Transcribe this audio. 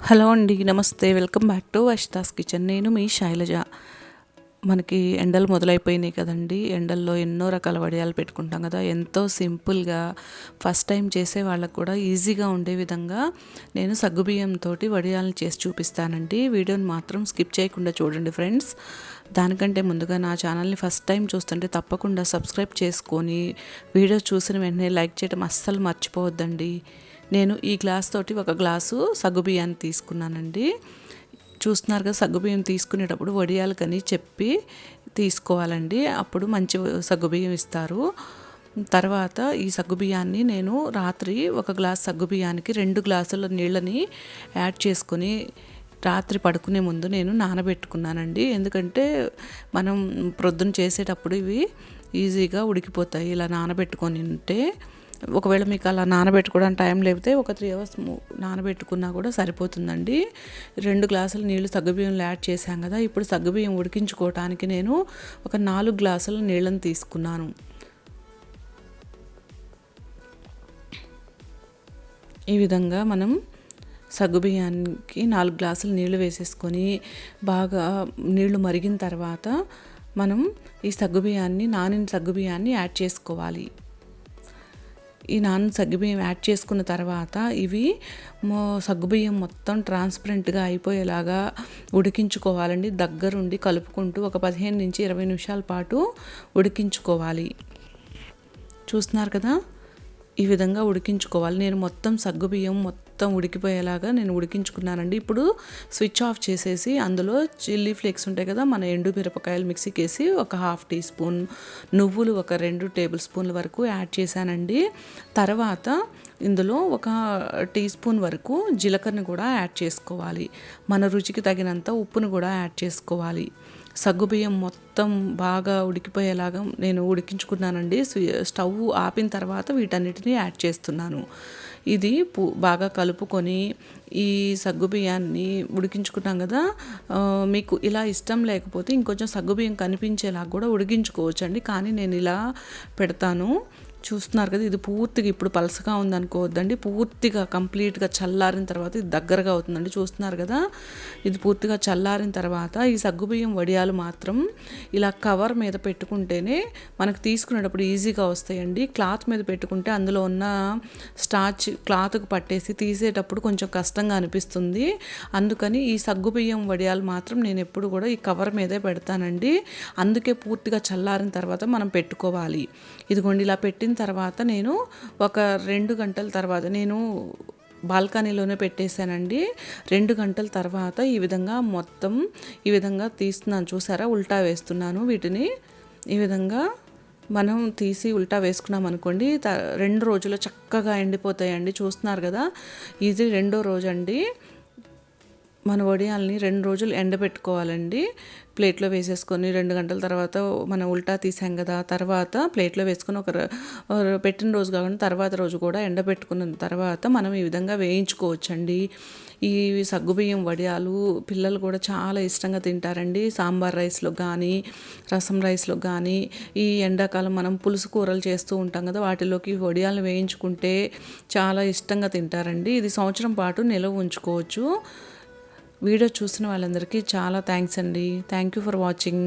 Hello అండి, నమస్తే. Welcome back to Varshitha's kitchen. నేను మీ శైలజ. మనకి ఎండలు మొదలైపోయినాయి కదండి. ఎండల్లో ఎన్నో రకాల వడియాలు పెట్టుకుంటాం కదా. ఎంతో సింపుల్గా ఫస్ట్ టైం చేసే వాళ్ళకు కూడా ఈజీగా ఉండే విధంగా నేను సగ్గుబియ్యంతో వడియాలను చేసి చూపిస్తానండి. వీడియోని మాత్రం స్కిప్ చేయకుండా చూడండి ఫ్రెండ్స్. దానికంటే ముందుగా నా ఛానల్ని ఫస్ట్ టైం చూస్తుంటే తప్పకుండా సబ్స్క్రైబ్ చేసుకొని వీడియో చూసిన వెంటనే లైక్ చేయడం అస్సలు మర్చిపోవద్దండి. నేను ఈ గ్లాస్ తోటి ఒక గ్లాసు సగ్గుబియ్యాన్ని తీసుకున్నానండి. చూస్తున్నారు కదా, సగ్గుబియ్యం తీసుకునేటప్పుడు వడియాలకని చెప్పి తీసుకోవాలండి. అప్పుడు మంచి సగ్గుబియ్యం ఇస్తారు. తర్వాత ఈ సగ్గుబియ్యాన్ని నేను రాత్రి ఒక గ్లాస్ సగ్గుబియ్యానికి 2 గ్లాసుల నీళ్ళని యాడ్ చేసుకొని రాత్రి పడుకునే ముందు నేను నానబెట్టుకున్నానండి. ఎందుకంటే మనం ప్రొద్దున చేసేటప్పుడు ఇవి ఈజీగా ఉడికిపోతాయి ఇలా నానబెట్టుకొని ఉంటే. ఒకవేళ మీకు అలా నానబెట్టుకోవడానికి టైం లేకపోతే ఒక 3 అవర్స్ నానబెట్టుకున్నా కూడా సరిపోతుందండి. 2 గ్లాసుల నీళ్లు సగ్గుబియ్యంలో యాడ్ చేశాం కదా. ఇప్పుడు సగ్గుబియ్యం ఉడికించుకోవడానికి నేను ఒక 4 గ్లాసుల నీళ్ళని తీసుకున్నాను. ఈ విధంగా మనం సగ్గుబియ్యానికి 4 గ్లాసులు నీళ్లు వేసేసుకొని బాగా నీళ్లు మరిగిన తర్వాత మనం ఈ నానిన సగ్గుబియ్యాన్ని యాడ్ చేసుకోవాలి. ఈ సగ్గుబియ్యం యాడ్ చేసుకున్న తర్వాత ఇవి సగ్గుబియ్యం మొత్తం ట్రాన్స్పరెంట్గా అయిపోయేలాగా ఉడికించుకోవాలండి. దగ్గరుండి కలుపుకుంటూ ఒక 15 నుంచి 20 నిమిషాల పాటు ఉడికించుకోవాలి. చూస్తున్నారు కదా, ఈ విధంగా ఉడికించుకోవాలి. నేను మొత్తం సగ్గుబియ్యం ఉడికిపోయేలాగా నేను ఉడికించుకున్నానండి. ఇప్పుడు స్విచ్ ఆఫ్ చేసేసి అందులో చిల్లీ ఫ్లేక్స్ ఉంటాయి కదా, మన ఎండు మిరపకాయలు మిక్సీకి వేసి ఒక 1/2 టీ స్పూన్, నువ్వులు ఒక 2 టేబుల్ స్పూన్ల వరకు యాడ్ చేశానండి. తర్వాత ఇందులో ఒక టీ స్పూన్ వరకు జీలకర్రని కూడా యాడ్ చేసుకోవాలి. మన రుచికి తగినంత ఉప్పును కూడా యాడ్ చేసుకోవాలి. సగ్గుబియ్యం మొత్తం బాగా ఉడికిపోయేలాగా నేను ఉడికించుకున్నానండి. స్టవ్ ఆపిన తర్వాత వీటన్నిటిని యాడ్ చేస్తున్నాను. ఇది బాగా కలుపుకొని ఈ సగ్గుబియ్యాన్ని ఉడికించుకున్నాం కదా. మీకు ఇలా ఇష్టం లేకపోతే ఇంకొంచెం సగ్గుబియ్యం కనిపించేలా కూడా ఉడికించుకోవచ్చండి. కానీ నేను ఇలా పెడతాను. చూస్తున్నారు కదా, ఇది పూర్తిగా ఇప్పుడు పలసగా ఉందనుకోవద్దండి. పూర్తిగా కంప్లీట్గా చల్లారిన తర్వాత ఇది దగ్గరగా అవుతుందండి. చూస్తున్నారు కదా, ఇది పూర్తిగా చల్లారిన తర్వాత ఈ సగ్గుబియ్యం వడియాలు మాత్రం ఇలా కవర్ మీద పెట్టుకుంటేనే మనకు తీసుకునేటప్పుడు ఈజీగా వస్తాయండి. క్లాత్ మీద పెట్టుకుంటే అందులో ఉన్న స్టార్చ్ క్లాత్కు పట్టేసి తీసేటప్పుడు కొంచెం కష్టంగా అనిపిస్తుంది. అందుకని ఈ సగ్గుబియ్యం వడియాలు మాత్రం నేను ఎప్పుడు కూడా ఈ కవర్ మీదే పెడతానండి. అందుకే పూర్తిగా చల్లారిన తర్వాత మనం పెట్టుకోవాలి. ఇదిగోండి, ఇలా పెట్టిన తర్వాత నేను ఒక 2 గంటల తర్వాత నేను బాల్కనీలోనే పెట్టేశానండి. 2 గంటల తర్వాత ఈ విధంగా తీస్తున్నాను. చూసారా, ఉల్టా వేస్తున్నాను. వీటిని ఈ విధంగా మనం తీసి ఉల్టా వేసుకున్నాం అనుకోండి, 2 రోజులు చక్కగా ఎండిపోతాయండి. చూస్తున్నారు కదా, ఇది 2వ రోజు అండి. మన వడియాల్ని 2 రోజులు ఎండబెట్టుకోవాలండి. ప్లేట్లో వేసేసుకొని 2 గంటల తర్వాత మనం ఉల్టా తీసాం కదా, తర్వాత ప్లేట్లో వేసుకొని పెట్టిన రోజు కాకుండా తర్వాత రోజు కూడా ఎండబెట్టుకున్న తర్వాత మనం ఈ విధంగా వేయించుకోవచ్చండి. ఈ సగ్గుబియ్యం వడియాలు పిల్లలు కూడా చాలా ఇష్టంగా తింటారండి. సాంబార్ రైస్లో కానీ, రసం రైస్లో కానీ, ఈ ఎండాకాలం మనం పులుసు కూరలు చేస్తూ ఉంటాం కదా, వాటిలోకి వడియాలను వేయించుకుంటే చాలా ఇష్టంగా తింటారండి. ఇది సంవత్సరం పాటు నిల్వ ఉంచుకోవచ్చు. వీడియో చూసిన వాళ్ళందరికీ చాలా థ్యాంక్స్ అండి. Thank you for watching.